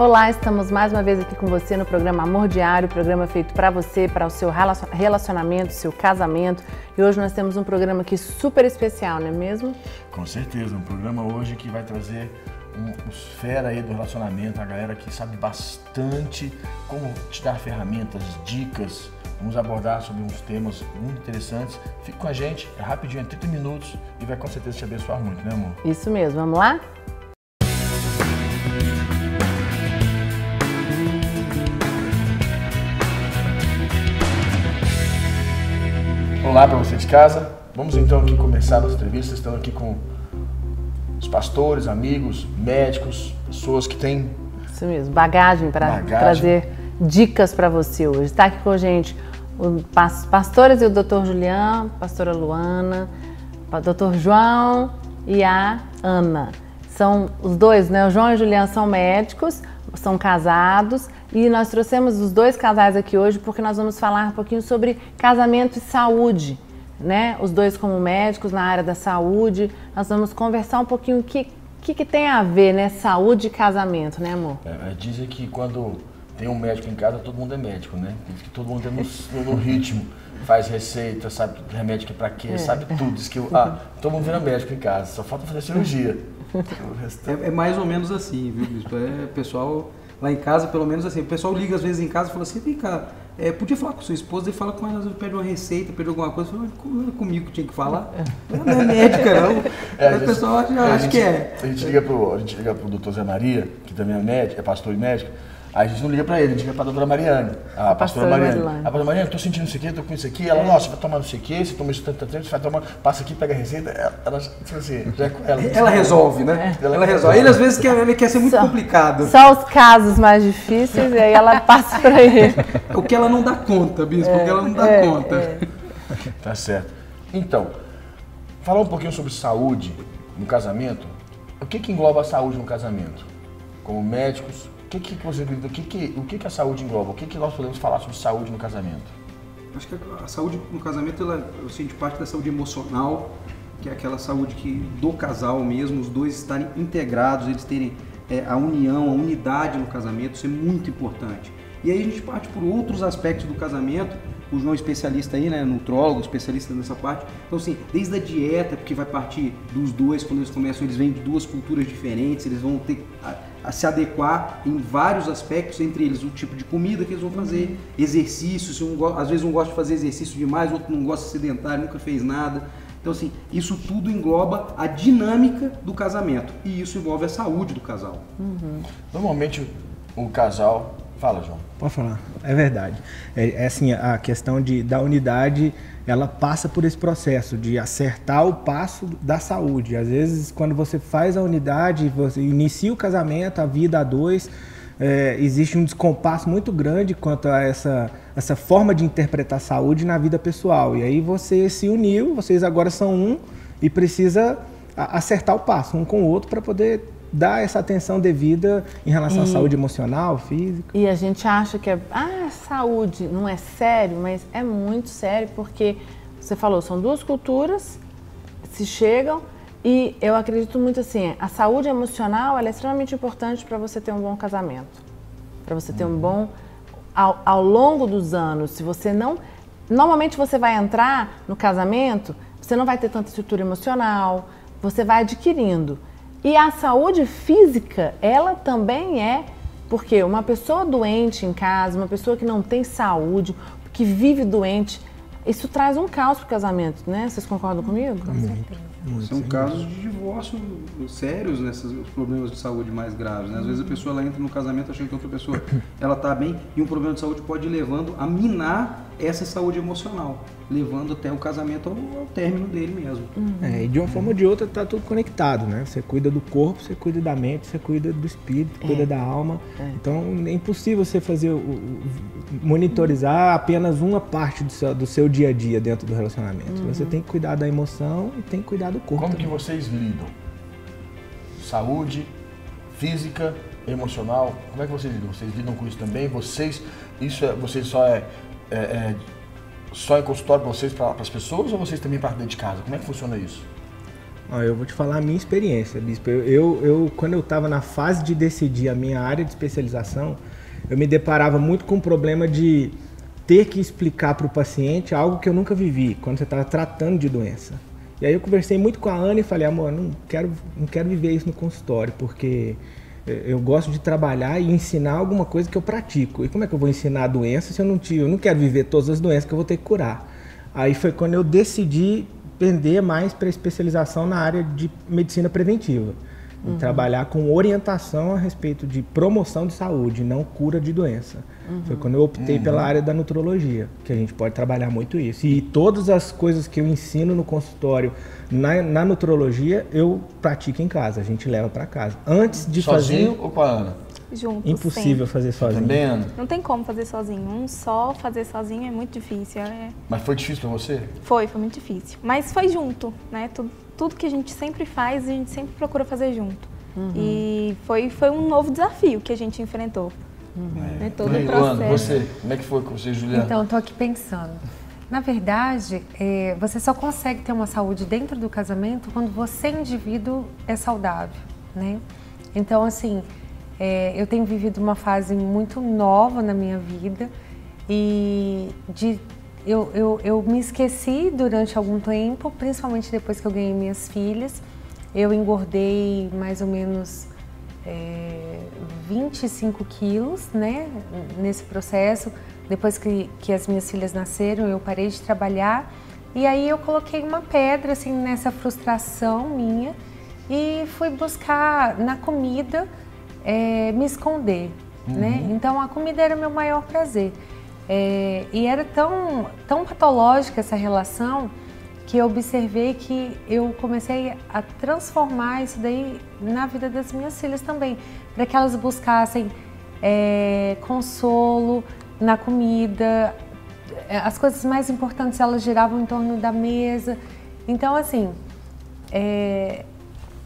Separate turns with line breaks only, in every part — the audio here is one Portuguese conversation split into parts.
Olá, estamos mais uma vez aqui com você no programa Amor Diário, programa feito para você, para o seu relacionamento, seu casamento. E hoje nós temos um programa aqui super especial, não é mesmo?
Com certeza, um programa hoje que vai trazer uns fera aí do relacionamento, a galera que sabe bastante como te dar ferramentas, dicas. Vamos abordar sobre uns temas muito interessantes. Fique com a gente, é rapidinho, é 30 minutos e vai com certeza te abençoar muito, né, amor?
Isso mesmo, vamos lá?
Olá para você de casa. Vamos então aqui começar a nossa entrevista. Estamos aqui com os pastores, amigos, médicos, pessoas que têm...
Isso mesmo, bagagem para trazer dicas para você hoje. Está aqui com a gente os pastores e o Dr. Julião, pastora Luana, o Dr. João e a Ana. São os dois, né? O João e o Julião são médicos, são casados e nós trouxemos os dois casais aqui hoje porque nós vamos falar um pouquinho sobre casamento e saúde, né? Os dois como médicos na área da saúde, nós vamos conversar um pouquinho o que tem a ver, né? Saúde e casamento, né, amor?
Dizem que quando tem um médico em casa, todo mundo é médico, né? Diz que todo mundo é no ritmo, faz receita, sabe remédio que é pra quê, sabe tudo. Diz que todo mundo vira médico em casa, só falta fazer cirurgia.
É mais ou menos assim, viu, bispo? Pessoal, lá em casa, pelo menos assim, o pessoal liga às vezes em casa e fala assim, vem cá, podia falar com sua esposa e fala com ela, pede uma receita, pede alguma coisa, fala, comigo que tinha que falar. Não é médica, não. O pessoal acha que é. A gente liga
pro doutor Zé Maria, que também é médico, é pastor e médico. Aí a gente não liga pra ele, a gente liga pra doutora Mariane, a pastora Mariane. A pastora Mariane, tô sentindo isso aqui, tô com isso aqui. Ela, nossa, vai tomar não sei o que, você toma isso tanto tempo, você vai tomar, passa aqui, pega a receita. Ela tipo assim, já é com ela.
Ela resolve, né? Ela resolve. Ele às vezes quer ser muito complicado.
Só os casos mais difíceis e aí ela passa pra ele.
O que ela não dá conta, bispo, o que ela não dá conta.
Tá certo. Então, falar um pouquinho sobre saúde no casamento. O que engloba a saúde no casamento? Como médicos, o que a saúde engloba? O que nós podemos falar sobre saúde no casamento?
Acho que a saúde no casamento, ela sente parte da saúde emocional, que é aquela saúde do casal mesmo, os dois estarem integrados, eles terem a união, a unidade no casamento, isso é muito importante. E aí a gente parte por outros aspectos do casamento, o João é especialista aí, né, nutrólogo, especialista nessa parte. Então assim, desde a dieta, porque vai partir dos dois, quando eles começam, eles vêm de duas culturas diferentes, eles vão ter a se adequar em vários aspectos, entre eles o tipo de comida que eles vão fazer, exercícios, às vezes um gosta de fazer exercício demais, outro não gosta de sedentário, nunca fez nada. Então assim, isso tudo engloba a dinâmica do casamento e isso envolve a saúde do casal.
Normalmente o casal... Fala, João.
Pode falar, é verdade. É assim, a questão da unidade, ela passa por esse processo de acertar o passo da saúde. Às vezes, quando você faz a unidade, você inicia o casamento, a vida a dois, existe um descompasso muito grande quanto a essa forma de interpretar a saúde na vida pessoal. E aí você se uniu, vocês agora são um e precisa acertar o passo um com o outro para poder dar essa atenção devida em relação à saúde emocional, física.
E a gente acha que saúde não é sério, mas é muito sério porque, você falou, são duas culturas, se chegam e eu acredito muito assim, a saúde emocional ela é extremamente importante para você ter um bom casamento, para você ter um bom... Ao longo dos anos, se você não... Normalmente você vai entrar no casamento, você não vai ter tanta estrutura emocional, você vai adquirindo. E a saúde física, ela também porque uma pessoa doente em casa, uma pessoa que não tem saúde, que vive doente, isso traz um caos para o casamento, né? Vocês concordam comigo?
Muito. São casos de divórcio sérios, nesses problemas de saúde mais graves, né? Às vezes a pessoa ela entra no casamento achando que outra pessoa ela está bem e um problema de saúde pode ir levando a minar essa saúde emocional, levando até o casamento ao término dele mesmo.
E de uma forma ou de outra está tudo conectado, né? Você cuida do corpo, você cuida da mente, você cuida do espírito, cuida da alma. Então é impossível você monitorizar apenas uma parte do seu dia a dia dentro do relacionamento. Você tem que cuidar da emoção e tem que cuidar do corpo.
Como que vocês lidam? Saúde, física, emocional, como é que vocês lidam? Vocês lidam com isso também? Vocês só em consultório para vocês, para as pessoas, ou vocês também para dentro de casa? Como é que funciona isso?
Eu vou te falar a minha experiência, Bispo. Quando eu estava na fase de decidir a minha área de especialização, eu me deparava muito com o problema de ter que explicar para o paciente algo que eu nunca vivi, quando você estava tratando de doença. E aí eu conversei muito com a Ana e falei, amor, não quero viver isso no consultório, porque eu gosto de trabalhar e ensinar alguma coisa que eu pratico. E como é que eu vou ensinar a doença se eu não quero viver todas as doenças que eu vou ter que curar? Aí foi quando eu decidi pender mais para especialização na área de medicina preventiva. Em trabalhar com orientação a respeito de promoção de saúde, não cura de doença. Foi quando eu optei pela área da nutrologia, que a gente pode trabalhar muito isso. E todas as coisas que eu ensino no consultório, na nutrologia, eu pratico em casa, a gente leva para casa. Antes de
Sozinho ou com a Ana?
Juntos,
Impossível fazer sozinho.
Entendendo?
Não tem como fazer sozinho. Fazer sozinho é muito difícil.
Mas foi difícil para você?
Foi muito difícil. Mas foi junto, né? Tudo que a gente sempre faz, a gente sempre procura fazer junto. E foi um novo desafio que a gente enfrentou. Né? Todo o processo.
Luana, você, como é que foi com você, Juliana?
Então, eu tô aqui pensando. Na verdade, você só consegue ter uma saúde dentro do casamento quando você, indivíduo, é saudável, né? Então, assim, eu tenho vivido uma fase muito nova na minha vida e eu me esqueci durante algum tempo, principalmente depois que eu ganhei minhas filhas. Eu engordei mais ou menos 25 quilos, né, nesse processo. Depois que as minhas filhas nasceram, eu parei de trabalhar e aí eu coloquei uma pedra assim nessa frustração minha e fui buscar na comida me esconder, né? Então a comida era meu maior prazer. E era tão patológica essa relação que eu observei que eu comecei a transformar isso daí na vida das minhas filhas também, para que elas buscassem consolo na comida, as coisas mais importantes elas giravam em torno da mesa. Então, assim,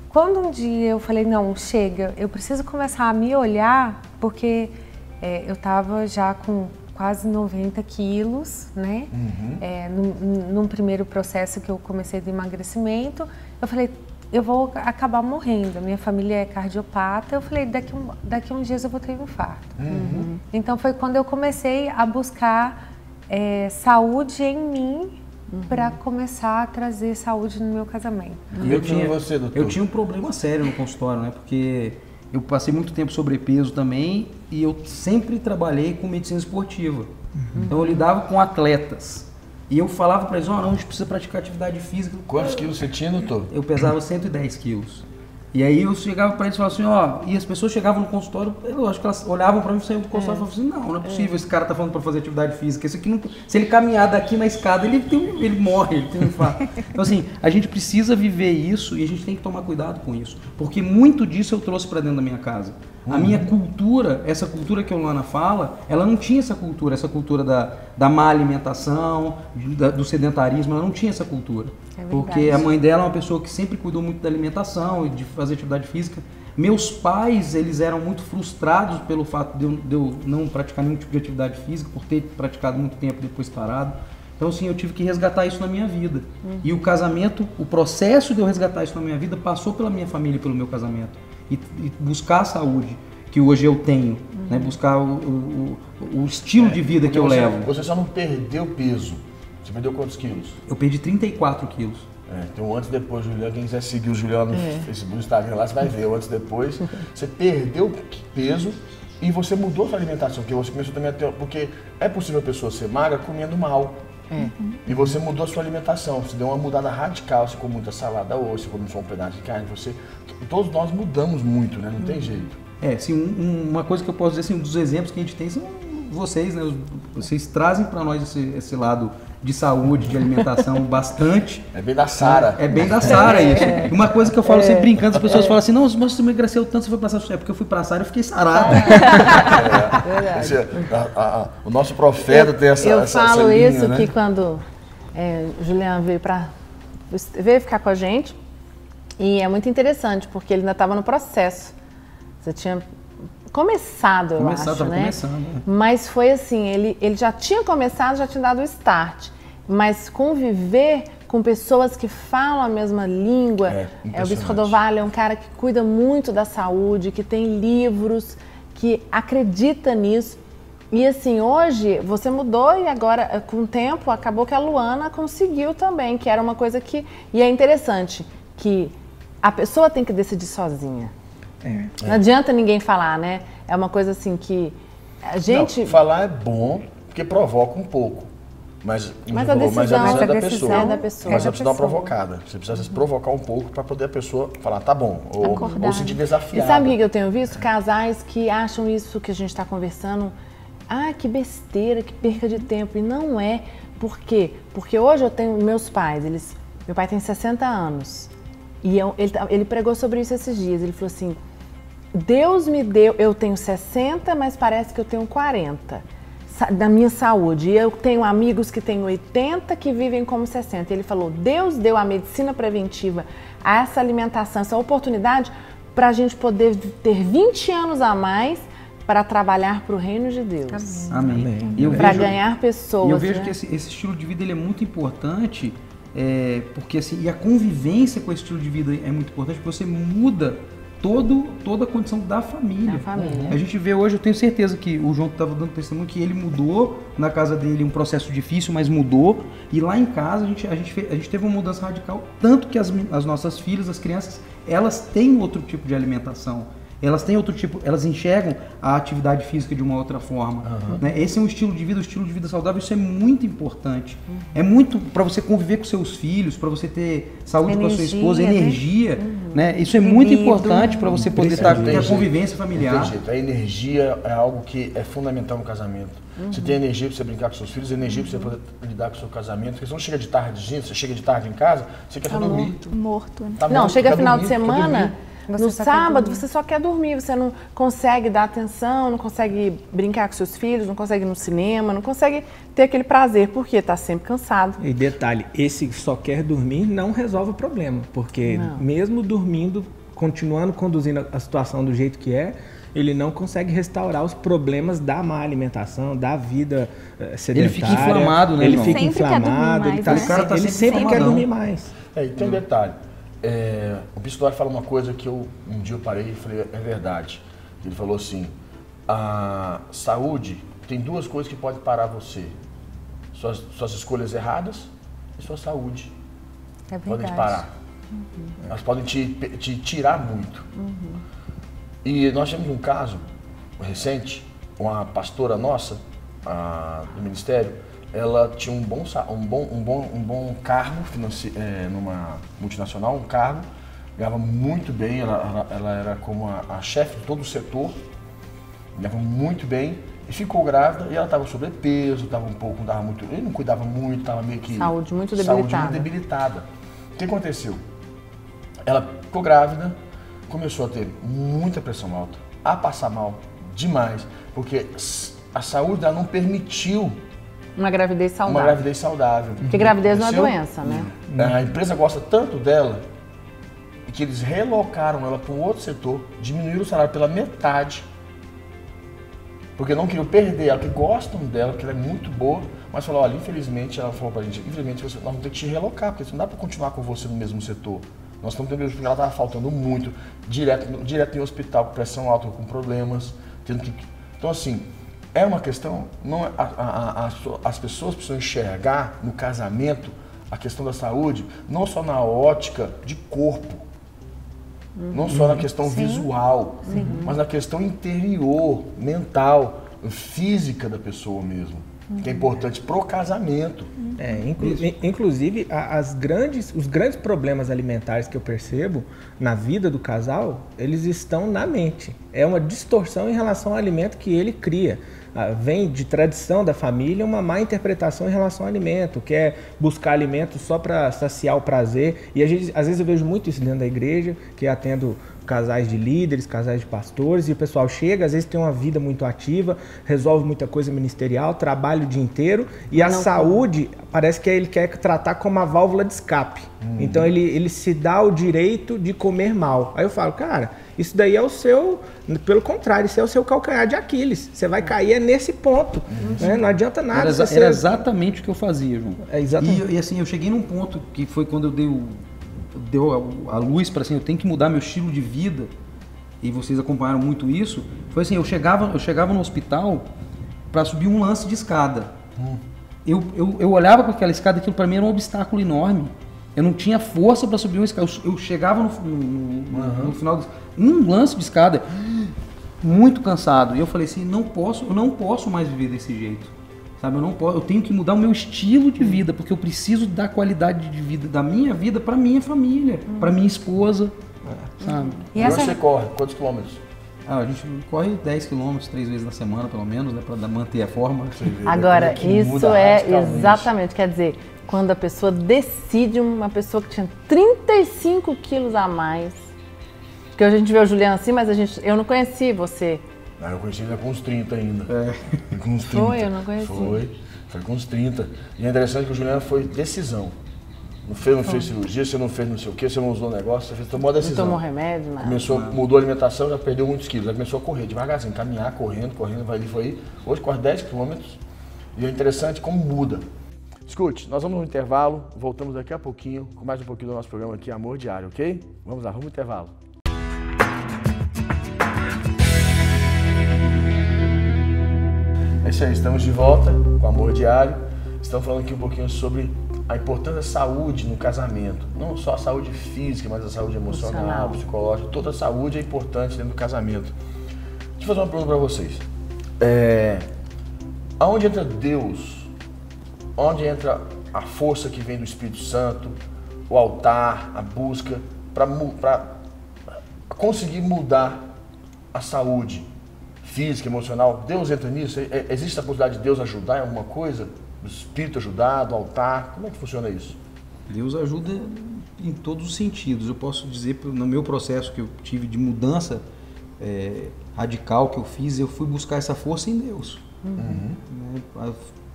quando um dia eu falei, não, chega, eu preciso começar a me olhar, porque eu estava já com quase 90 quilos, né? Num primeiro processo que eu comecei de emagrecimento, eu falei, eu vou acabar morrendo. Minha família é cardiopata. Eu falei, daqui a uns dias eu vou ter um infarto. Então foi quando eu comecei a buscar saúde em mim para começar a trazer saúde no meu casamento.
Eu tinha um problema sério no consultório, né? Porque eu passei muito tempo sobrepeso também e eu sempre trabalhei com medicina esportiva. Então eu lidava com atletas. E eu falava para eles, não, a gente precisa praticar atividade física.
Quantos quilos você tinha, doutor?
Eu pesava 110 quilos. E aí eu chegava para eles e falava assim, e as pessoas chegavam no consultório, eu acho que elas olhavam para mim e saíam do consultório e falavam assim, não é possível, esse cara tá falando para fazer atividade física, esse aqui não, se ele caminhar daqui na escada, ele morre, ele tem um infarto. Então assim, a gente precisa viver isso e a gente tem que tomar cuidado com isso, porque muito disso eu trouxe para dentro da minha casa. A minha cultura, essa cultura que a Luana fala, ela não tinha essa cultura da má alimentação, do sedentarismo, ela não tinha essa cultura. Porque a mãe dela é uma pessoa que sempre cuidou muito da alimentação e de fazer atividade física. Meus pais, eles eram muito frustrados pelo fato de eu não praticar nenhum tipo de atividade física, por ter praticado muito tempo depois parado. Então, assim, eu tive que resgatar isso na minha vida. E o casamento, o processo de eu resgatar isso na minha vida passou pela minha família e pelo meu casamento. E buscar a saúde que hoje eu tenho, né? Buscar o estilo de vida que eu levo.
Você só não perdeu peso. Você perdeu quantos quilos?
Eu perdi 34 quilos.
Então antes e depois, Juliana, quem quiser seguir o Juliano no Facebook, no Instagram, lá você vai ver o antes e depois. Você perdeu peso e você mudou a sua alimentação, porque você começou também a ter... Porque é possível a pessoa ser magra comendo mal. E você mudou a sua alimentação, você deu uma mudada radical, você comeu muita salada hoje, você comeu só um pedaço de carne, todos nós mudamos muito, né? Não tem jeito.
Uma coisa que eu posso dizer, assim, um dos exemplos que a gente tem são vocês, né? Vocês trazem para nós esse lado de saúde, de alimentação bastante.
É bem da Sara.
É bem da Sara isso. Uma coisa que eu falo sempre brincando, as pessoas falam assim, não, mas você emagreceu tanto, você foi pra Sara. É porque eu fui pra Sara e fiquei sarado.
O nosso profeta tem essa
Eu falo
linha,
isso,
né?
que quando o Juliano veio ficar com a gente, e é muito interessante, porque ele ainda estava no processo. Você tinha começado, eu acho, né?
Começando.
Mas foi assim, ele já tinha começado, já tinha dado o start. Mas conviver com pessoas que falam a mesma língua. O Bispo Rodovalho é um cara que cuida muito da saúde, que tem livros, que acredita nisso. E assim, hoje você mudou e agora, com o tempo, acabou que a Luana conseguiu também, que era uma coisa que... E é interessante que a pessoa tem que decidir sozinha. Não adianta ninguém falar, né? É uma coisa assim que a gente...
Não, falar é bom, porque provoca um pouco. Mas a decisão é da pessoa. Mas é preciso dar uma provocada. Você precisa se provocar um pouco para poder a pessoa falar, tá bom, ou se sentir desafiada.
E sabe o que eu tenho visto? Casais que acham isso que a gente está conversando, que besteira, que perca de tempo. E não é. Por quê? Porque hoje eu tenho meus pais, meu pai tem 60 anos. E ele pregou sobre isso esses dias. Ele falou assim, Deus me deu, eu tenho 60, mas parece que eu tenho 40. Da minha saúde. E eu tenho amigos que têm 80 que vivem como 60. Ele falou, Deus deu a medicina preventiva, a essa alimentação, essa oportunidade para a gente poder ter 20 anos a mais para trabalhar para o reino de Deus.
Amém.
Para ganhar pessoas.
E eu vejo que esse estilo de vida ele é muito importante, porque assim, e a convivência com esse estilo de vida é muito importante, porque você muda toda a condição da família. A gente vê hoje, eu tenho certeza que o João estava dando testemunho que ele mudou na casa dele, um processo difícil, mas mudou. E lá em casa a gente teve uma mudança radical, tanto que as nossas filhas, as crianças, elas têm outro tipo de alimentação. Elas têm outro tipo, elas enxergam a atividade física de uma outra forma. Né? Esse é um estilo de vida saudável, isso é muito importante. É muito para você conviver com seus filhos, para você ter saúde com a sua esposa, energia. Né? Isso é muito importante para você poder estar com a convivência familiar.
A energia é algo que é fundamental no casamento. Você tem energia para você brincar com seus filhos, energia para você poder lidar com o seu casamento. Porque você não chega de tarde, você chega de tarde em casa, você quer dormir.
Morto. Né?
Não, chega final de semana... No sábado, você só quer dormir, você não consegue dar atenção, não consegue brincar com seus filhos, não consegue ir no cinema, não consegue ter aquele prazer, porque está sempre cansado.
E detalhe, esse só quer dormir não resolve o problema, porque mesmo dormindo, continuando conduzindo a situação do jeito que é, ele não consegue restaurar os problemas da má alimentação, da vida sedentária.
Ele fica inflamado, né?
Ele fica inflamado, ele sempre quer dormir mais.
E tem um detalhe. O Bispo fala uma coisa que um dia eu parei e falei, é verdade. Ele falou assim, a saúde tem duas coisas que podem parar você. Suas escolhas erradas e sua saúde.
É verdade.
Podem te parar. Elas podem te tirar muito. E nós tivemos um caso recente, uma pastora nossa do ministério, ela tinha um bom cargo numa multinacional, um cargo, ganhava muito bem, ela era como a chefe de todo o setor, ganhava muito bem, e ficou grávida, e ela estava sobrepeso, estava um pouco, ele não cuidava muito, estava meio que...
Saúde muito
debilitada. O que aconteceu? Ela ficou grávida, começou a ter muita pressão alta, a passar mal demais, porque a saúde dela não permitiu
uma gravidez saudável. Porque gravidez não é doença, né?
A empresa gosta tanto dela que eles relocaram ela para um outro setor, diminuíram o salário pela metade, porque não queriam perder ela, que gostam dela, porque ela é muito boa, mas falou, olha, infelizmente, ela falou pra gente, infelizmente nós vamos ter que te relocar, porque não dá para continuar com você no mesmo setor. Nós estamos tendo porque ela estava faltando muito, direto em hospital, com pressão alta, com problemas, Então assim, é uma questão, não, as pessoas precisam enxergar no casamento a questão da saúde, não só na ótica de corpo, não só na questão visual, mas na questão interior, mental, física da pessoa mesmo, que é importante pro casamento.
Inclusive, os grandes problemas alimentares que eu percebo na vida do casal, eles estão na mente. É uma distorção em relação ao alimento que ele cria. Vem de tradição da família uma má interpretação em relação ao alimento, que é buscar alimento só para saciar o prazer. E às vezes eu vejo muito isso dentro da igreja, que atendo casais de líderes, casais de pastores, e o pessoal chega, às vezes tem uma vida muito ativa, resolve muita coisa ministerial, trabalha o dia inteiro, e a saúde parece que ele quer tratar como uma válvula de escape. Então ele se dá o direito de comer mal. Aí eu falo, cara, isso daí é o seu, pelo contrário, isso é o seu calcanhar de Aquiles. Você vai cair nesse ponto, né? Não adianta nada.
Era exatamente o que eu fazia, João.
Exatamente.
E assim, eu cheguei num ponto que foi quando eu deu a luz para assim, eu tenho que mudar meu estilo de vida, e vocês acompanharam muito isso. Foi assim, eu chegava no hospital para subir um lance de escada. Eu olhava para aquela escada, aquilo para mim era um obstáculo enorme. Eu não tinha força para subir uma escada. Eu chegava no final, um lance de escada, muito cansado. E eu falei assim, eu não posso mais viver desse jeito. Sabe, eu tenho que mudar o meu estilo de vida, porque eu preciso dar qualidade de vida da minha vida para minha família, para minha esposa, sabe?
E você corre quantos quilômetros?
A gente corre 10 quilômetros 3 vezes na semana, pelo menos, né, para manter a forma.
Agora, isso é exatamente, quer dizer, quando a pessoa decide, uma pessoa que tinha 35 quilos a mais, porque hoje a gente vê o Juliano assim, mas eu não conheci você.
Eu conheci ele com uns 30 ainda. Com uns 30.
Foi, eu não conheci.
Foi com uns 30. E é interessante que o Juliano foi decisão. Não fez cirurgia, você não fez não sei o quê, você não usou negócio, você tomou a decisão.
Não tomou remédio, nada.
Mudou a alimentação, já perdeu muitos quilos. Aí começou a correr devagarzinho, caminhar, correndo, vai ali, foi. Hoje corre 10 quilômetros. E é interessante como muda. Escute, nós vamos no intervalo, voltamos daqui a pouquinho com mais um pouquinho do nosso programa aqui, Amor Diário, ok? Vamos lá, vamos no intervalo. É isso aí, estamos de volta com Amor Diário. Estamos falando aqui um pouquinho sobre a importância da saúde no casamento. Não só a saúde física, mas a saúde emocional, psicológica. Toda a saúde é importante dentro do casamento. Deixa eu fazer uma pergunta para vocês. Aonde entra Deus? Onde entra a força que vem do Espírito Santo, o altar, a busca, para conseguir mudar a saúde física, emocional? Deus entra nisso? Existe a possibilidade de Deus ajudar em alguma coisa? O Espírito ajudar, do altar? Como é que funciona isso?
Deus ajuda em todos os sentidos. Eu posso dizer, no meu processo que eu tive de mudança radical que eu fiz, eu fui buscar essa força em Deus.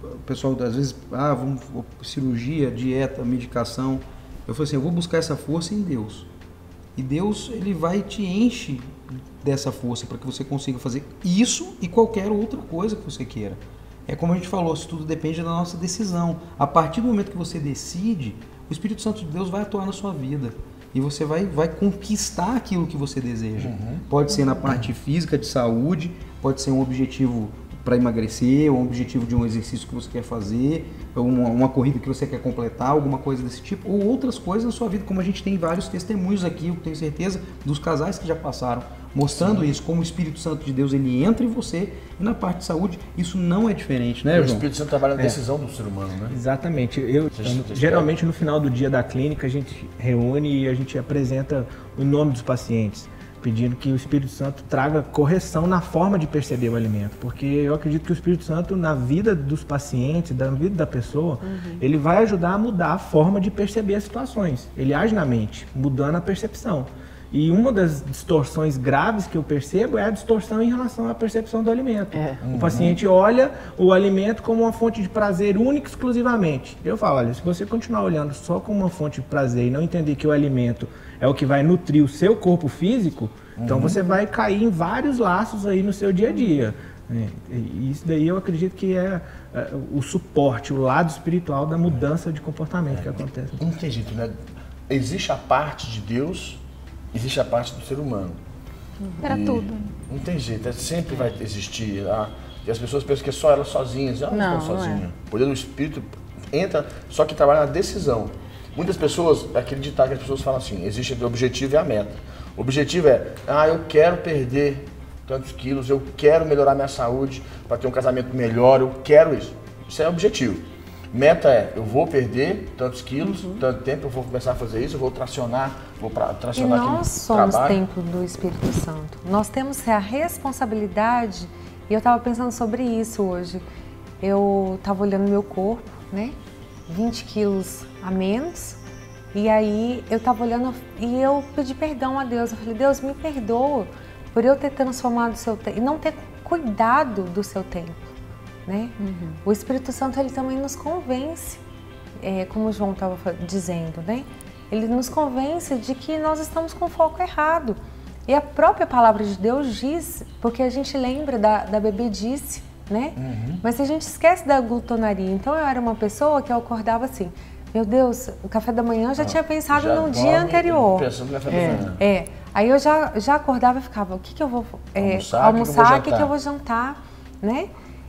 O pessoal às vezes, vamos cirurgia, dieta, medicação. Eu falei assim, eu vou buscar essa força em Deus. E Deus, ele vai te enche dessa força para que você consiga fazer isso e qualquer outra coisa que você queira. É como a gente falou, isso tudo depende da nossa decisão. A partir do momento que você decide, o Espírito Santo de Deus vai atuar na sua vida. E você vai conquistar aquilo que você deseja. Pode ser na parte física, de saúde, pode ser um objetivo para emagrecer, um objetivo de um exercício que você quer fazer, uma corrida que você quer completar, alguma coisa desse tipo, ou outras coisas na sua vida, como a gente tem vários testemunhos aqui, eu tenho certeza, dos casais que já passaram, mostrando isso, como o Espírito Santo de Deus, ele entra em você, e na parte de saúde, isso não é diferente, né, João?
O Espírito Santo trabalha na decisão do ser humano, né?
Exatamente. Geralmente, no final do dia da clínica, a gente reúne e a gente apresenta o nome dos pacientes, pedindo que o Espírito Santo traga correção na forma de perceber o alimento, porque eu acredito que o Espírito Santo, na vida dos pacientes, na vida da pessoa, ele vai ajudar a mudar a forma de perceber as situações. Ele age na mente, mudando a percepção. E uma das distorções graves que eu percebo é a distorção em relação à percepção do alimento. O paciente olha o alimento como uma fonte de prazer única e exclusivamente. Eu falo, olha, se você continuar olhando só como uma fonte de prazer e não entender que o alimento é o que vai nutrir o seu corpo físico, então você vai cair em vários laços aí no seu dia a dia. E isso daí eu acredito que é o suporte, o lado espiritual da mudança de comportamento que acontece.
Não tem jeito, né? Existe a parte de Deus, existe a parte do ser humano.
Para tudo.
Não tem jeito, sempre vai existir. E as pessoas pensam que é só elas sozinhas. Elas não estão sozinhas. O poder do Espírito entra, só que trabalha na decisão. Muitas pessoas, acreditar que as pessoas falam assim, existe o objetivo e a meta. O objetivo é, eu quero perder tantos quilos, eu quero melhorar minha saúde para ter um casamento melhor, eu quero isso. Isso é o objetivo. Meta é, eu vou perder tantos quilos, tanto tempo, eu vou começar a fazer isso, eu vou tracionar
e nós somos templo do Espírito Santo. Nós temos a responsabilidade, e eu estava pensando sobre isso hoje. Eu estava olhando meu corpo, né? 20 quilos a menos, E aí eu estava olhando e eu pedi perdão a Deus. Eu falei, Deus, me perdoa por eu ter transformado o seu tempo e não ter cuidado do seu tempo, né? O Espírito Santo, ele também nos convence, como o João estava dizendo, né? Ele nos convence de que nós estamos com o foco errado. E a própria palavra de Deus diz, porque a gente lembra da bebedice, né? Mas a gente esquece da glutonaria. Então eu era uma pessoa que eu acordava assim, meu Deus, o café da manhã eu já tinha pensado no dia anterior.
Pensando no café da manhã.
Aí eu já acordava e ficava, o que eu vou almoçar, o que eu vou jantar, né?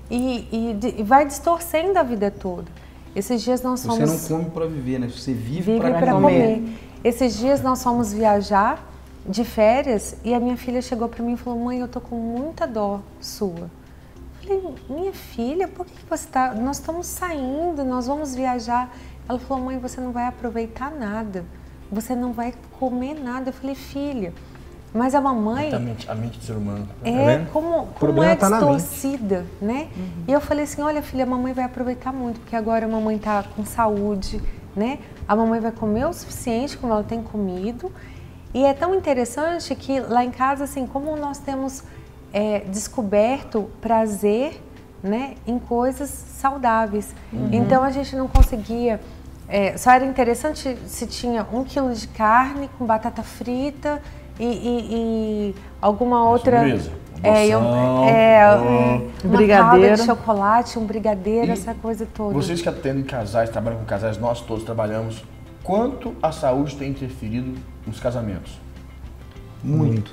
E vai distorcendo a vida toda. Esses dias nós fomos...
Você não come para viver, né? Você vive
para comer. Esses dias nós fomos viajar de férias e a minha filha chegou para mim e falou, mãe, eu tô com muita dó sua. Eu falei, minha filha, por que você tá... Nós estamos saindo, nós vamos viajar. Ela falou, mãe, você não vai aproveitar nada. Você não vai comer nada. Eu falei, filha, mas a mamãe...
A mente do ser humano.
Como é distorcida, né? E eu falei assim, olha, filha, a mamãe vai aproveitar muito, porque agora a mamãe tá com saúde, né? A mamãe vai comer o suficiente, como ela tem comido. E é tão interessante que lá em casa, assim, como nós temos descoberto prazer, né, em coisas saudáveis. Então a gente não conseguia... só era interessante se tinha 1 quilo de carne com batata frita e alguma outra...
Sobremesa,
uma
brigadeiro,
calda de chocolate, um brigadeiro, essa coisa toda.
Vocês que atendem casais, trabalham com casais, nós todos trabalhamos, quanto a saúde tem interferido nos casamentos?
Muito,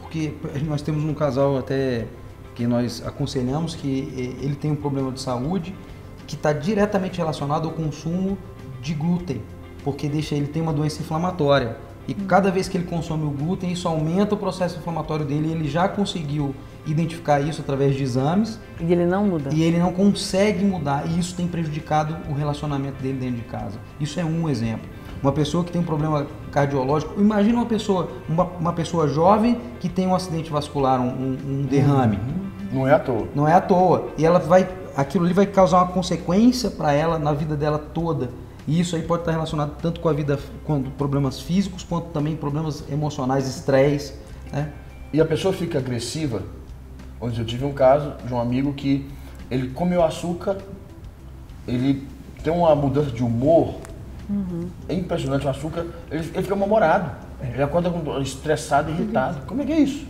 porque nós temos um casal até que nós aconselhamos que ele tem um problema de saúde que está diretamente relacionado ao consumo de glúten, porque ele tem uma doença inflamatória. E cada vez que ele consome o glúten, isso aumenta o processo inflamatório dele. Ele já conseguiu identificar isso através de exames.
E ele não muda.
E ele não consegue mudar. E isso tem prejudicado o relacionamento dele dentro de casa. Isso é um exemplo. Uma pessoa que tem um problema cardiológico. Imagina uma pessoa jovem que tem um acidente vascular, um derrame.
Não é à toa.
Não é à toa. E aquilo ali vai causar uma consequência para ela na vida dela toda. E isso aí pode estar relacionado tanto com a vida, com problemas físicos, quanto também problemas emocionais, estresse, né?
E a pessoa fica agressiva. Onde eu tive um caso de um amigo que ele comeu açúcar, ele tem uma mudança de humor. É impressionante o açúcar, ele fica mal-humorado. Ele acorda estressado, irritado. Como é que é isso?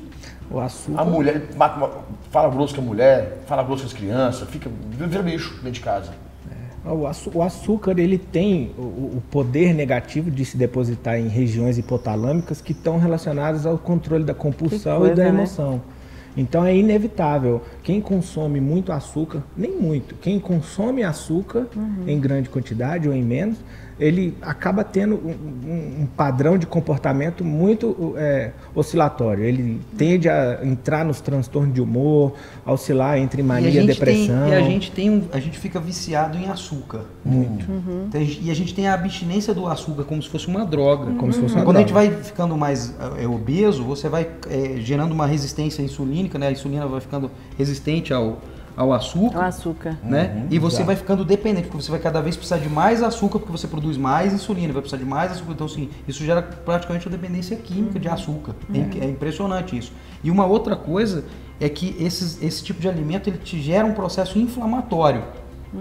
O açúcar...
A mulher fala grosso com a mulher, fala grosso com as crianças, vira bicho dentro de casa.
O açúcar, ele tem o poder negativo de se depositar em regiões hipotalâmicas que estão relacionadas ao controle da compulsão e da emoção. Então é inevitável. Quem consome muito açúcar, nem muito, quem consome açúcar em grande quantidade ou em menos, ele acaba tendo um padrão de comportamento muito oscilatório. Ele tende a entrar nos transtornos de humor, a oscilar entre mania e depressão.
A gente fica viciado em açúcar. Muito. E a gente tem a abstinência do açúcar como se fosse uma droga. Quando a gente vai ficando mais obeso, você vai gerando uma resistência insulínica, né? A insulina vai ficando resistente ao açúcar. Né? E você vai ficando dependente, porque você vai cada vez precisar de mais açúcar, porque você produz mais insulina, vai precisar de mais açúcar. Então, assim, isso gera praticamente uma dependência química de açúcar. É impressionante isso. E uma outra coisa é que esse tipo de alimento ele te gera um processo inflamatório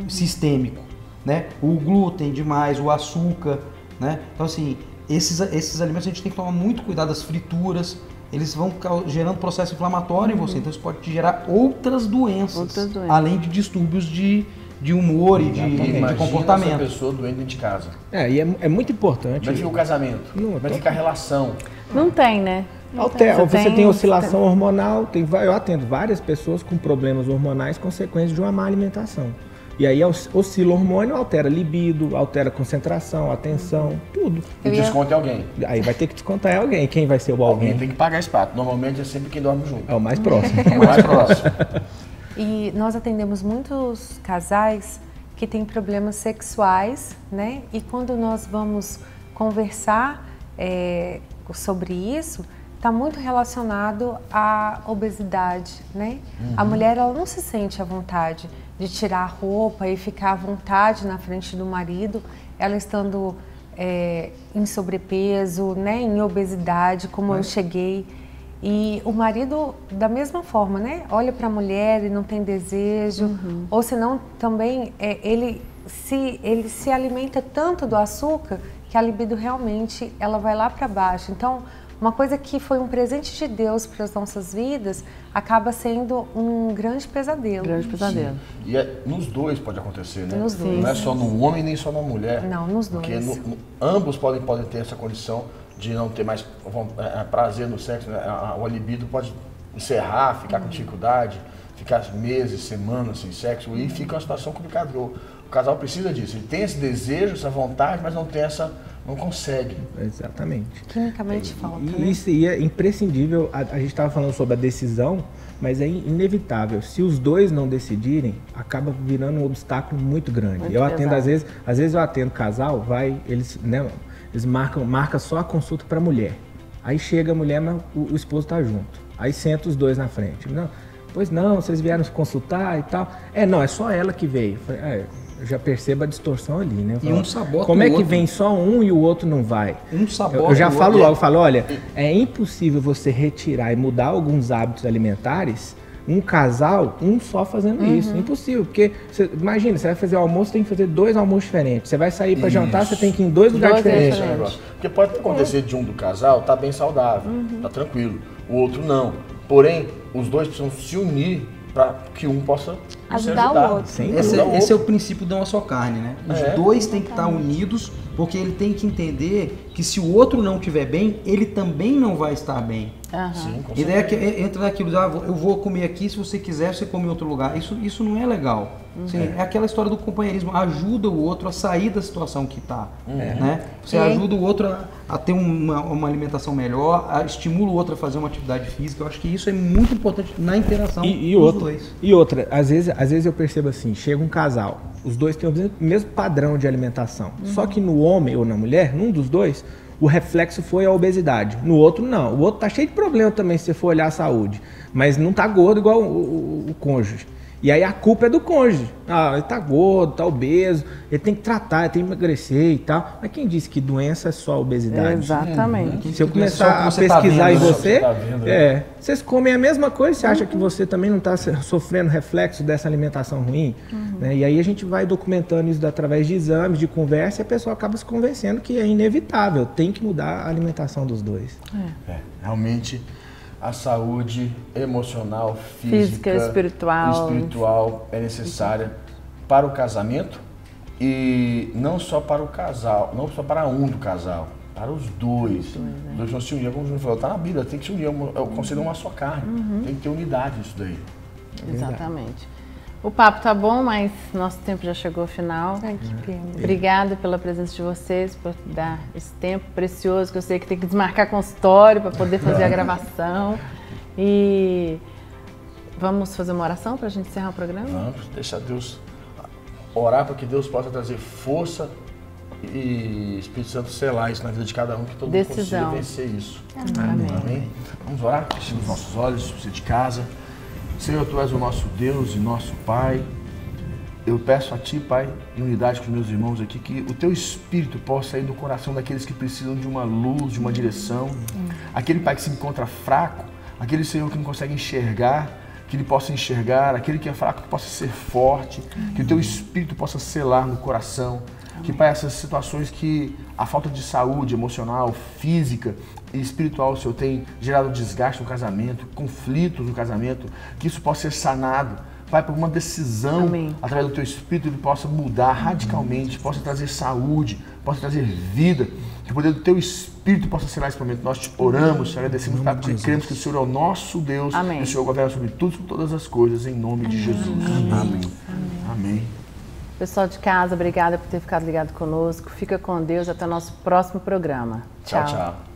sistêmico. Né? O glúten demais, o açúcar. Né? Então, assim, esses alimentos a gente tem que tomar muito cuidado, as frituras. Eles vão gerando processo inflamatório em você, então isso pode te gerar outras doenças. Além de distúrbios de humor e de comportamento.
Essa pessoa doente dentro de casa.
E é muito importante.
Como é que fica o casamento? Como é que fica a relação?
Não tem, né?
Você tem oscilação hormonal, eu atendo várias pessoas com problemas hormonais consequências de uma má alimentação. E aí oscila o hormônio, altera libido, altera concentração, atenção, tudo.
E desconta em alguém.
Aí vai ter que descontar em alguém. Quem vai ser o alguém?
Alguém tem que pagar esse pato. Normalmente é sempre quem dorme junto.
É o mais próximo.
E nós atendemos muitos casais que têm problemas sexuais, né? E quando nós vamos conversar sobre isso, está muito relacionado à obesidade, né? A mulher, ela não se sente à vontade de tirar a roupa e ficar à vontade na frente do marido, ela estando em sobrepeso, né? Em obesidade, como eu cheguei. E o marido, da mesma forma, né? Olha para a mulher e não tem desejo, ou senão também ele se alimenta tanto do açúcar que a libido realmente ela vai lá para baixo. Então, uma coisa que foi um presente de Deus para as nossas vidas acaba sendo um grande pesadelo.
Grande pesadelo.
Sim. E nos dois pode acontecer, né?
Nos dois.
Não é só no homem nem só na mulher.
Não, nos dois.
Porque ambos podem ter essa condição de não ter mais prazer no sexo, né? O libido pode encerrar, ficar com dificuldade, ficar meses, semanas sem sexo, e fica uma situação complicada. O casal precisa disso, ele tem esse desejo, essa vontade, mas não consegue.
Exatamente.
Quimicamente falta, né?
Isso é imprescindível. A gente estava falando sobre a decisão, mas é inevitável. Se os dois não decidirem, acaba virando um obstáculo muito grande.
Muito
eu atendo,
pesado.
às vezes eu atendo casal, eles marcam só a consulta para a mulher. Aí chega a mulher, mas o esposo está junto. Aí senta os dois na frente. Não, pois não, vocês vieram se consultar e tal. Não, é só ela que veio. Eu já percebo a distorção ali, né?
E um sabota
como
o
é que
outro.
vem só um e o outro não vai?
Um sabota
Eu já
o
falo
outro.
logo, olha, é impossível você retirar e mudar alguns hábitos alimentares, um casal, um só fazendo isso. Impossível, porque imagina, você vai fazer o almoço, tem que fazer 2 almoços diferentes. Você vai sair para jantar, você tem que ir em 2 lugares diferentes.
Esse é o negócio. Porque pode acontecer de um do casal tá bem saudável, tá tranquilo, o outro não. Porém, os dois precisam se unir para que um possa se
Ajudar o outro.
Sem
Esse
dúvida.
é o princípio da uma só carne, né? Os dois têm que estar unidos, porque ele tem que entender que se o outro não estiver bem, ele também não vai estar bem.
Sim, com
A ideia é que entra naquilo, eu vou comer aqui, se você quiser, você come em outro lugar. Isso não é legal. Sim, é aquela história do companheirismo. Ajuda o outro a sair da situação que está. Né? Você ajuda o outro a ter uma alimentação melhor, estimula o outro a fazer uma atividade física. Eu acho que isso é muito importante na interação dos dois.
E outra, às vezes eu percebo assim, chega um casal, os dois têm o mesmo padrão de alimentação, só que no homem ou na mulher, num dos dois, o reflexo foi a obesidade. No outro, não. O outro tá cheio de problema também, se você for olhar a saúde. Mas não tá gordo igual o cônjuge. E aí a culpa é do cônjuge. Ele tá gordo, tá obeso, ele tem que tratar, ele tem que emagrecer e tal. Mas quem disse que doença é só obesidade?
Exatamente.
Se eu começar a pesquisar em você, vocês comem a mesma coisa, você acha que você também não está sofrendo reflexo dessa alimentação ruim? Né? E aí a gente vai documentando isso através de exames, de conversa, e a pessoa acaba se convencendo que é inevitável, tem que mudar a alimentação dos dois.
Realmente, a saúde emocional, física, espiritual é necessária para o casamento, e não só para o casal, não só para um do casal, para os dois. Os dois vão se unir, como o Júnior falou, está na Bíblia, tem que se unir, eu considero uma só carne, tem que ter unidade nisso daí.
Exatamente. O papo tá bom, mas nosso tempo já chegou ao final.
Ai, que pena.
Obrigada pela presença de vocês, por dar esse tempo precioso, que eu sei que tem que desmarcar consultório para poder fazer a gravação. E vamos fazer uma oração para a gente encerrar o programa?
Vamos deixar Deus orar para que Deus possa trazer força e Espírito Santo selar isso na vida de cada um, que todo mundo consiga vencer isso. Amém. Vamos orar? Fechando os nossos olhos, você de casa. Senhor, Tu és o nosso Deus e nosso Pai. Eu peço a Ti, Pai, em unidade com os meus irmãos aqui, que o Teu Espírito possa ir no coração daqueles que precisam de uma luz, de uma direção. Aquele Pai que se encontra fraco, aquele Senhor que não consegue enxergar, que ele possa enxergar, aquele que é fraco que possa ser forte, que o Teu Espírito possa selar no coração. Que, Pai, essas situações que a falta de saúde emocional, física e espiritual, Senhor, tem gerado desgaste no casamento, conflitos no casamento, que isso possa ser sanado. Pai, por uma decisão, através do Teu Espírito, ele possa mudar radicalmente, possa trazer saúde, possa trazer vida, que o poder do Teu Espírito possa selar esse momento. Nós Te oramos, Te agradecemos, Pai, porque cremos que o Senhor é o nosso Deus, e o Senhor governa sobre tudo, sobre todas as coisas, em nome de Jesus. Amém.
Pessoal de casa, obrigada por ter ficado ligado conosco. Fica com Deus, até o nosso próximo programa.
Tchau, tchau.